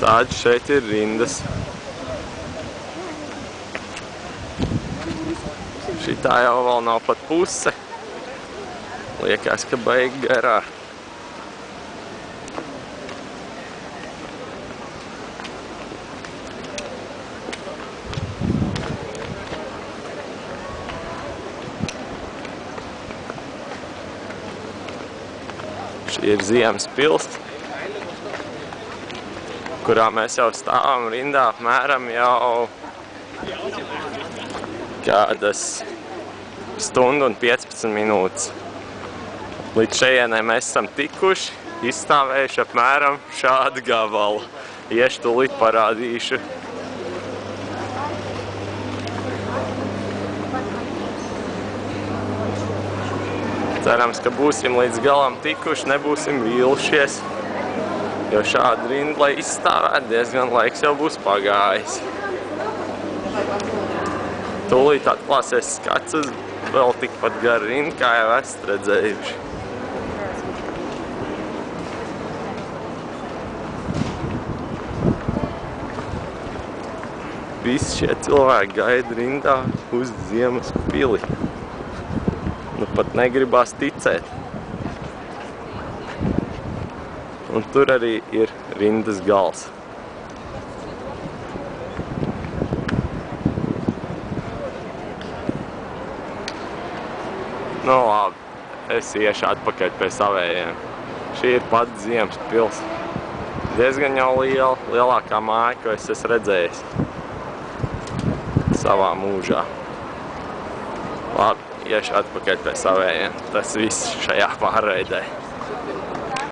Tādas šeit ir rindas. Šitā jau vēl nav pat puse. Liekas, ka baigi garā. Šī ir Ziemas pils, kurā mēs jau stāvam rindā apmēram jau kādas stundu un 15 minūtes. Līdz šejienai mēs esam tikuši, izstāvējuši apmēram šādu gabalu. Iešu tūlīt parādīšu. Cerams, ka būsim līdz galam tikuši, nebūsim vīlušies, jo šādu rindu, lai izstāvētu, diezgan laiks jau būs pagājis. Tūlīt atklāsies skats uz vēl tikpat garu rindu, kā jau esat redzējuši. Visi šie cilvēki gaida rindā uz Ziemas pili. Nu pat negribās ticēt. Un tur arī ir rindas gals. Nu labi, es iešu atpakaļ pie savējiem. Šī ir pat Ziemas pils. Diezgan jau liela, lielākā māja, ko es esmu redzējis savā mūžā. Labi, iešu atpakaļ pie savējiem. Tas viss šajā pārraidē.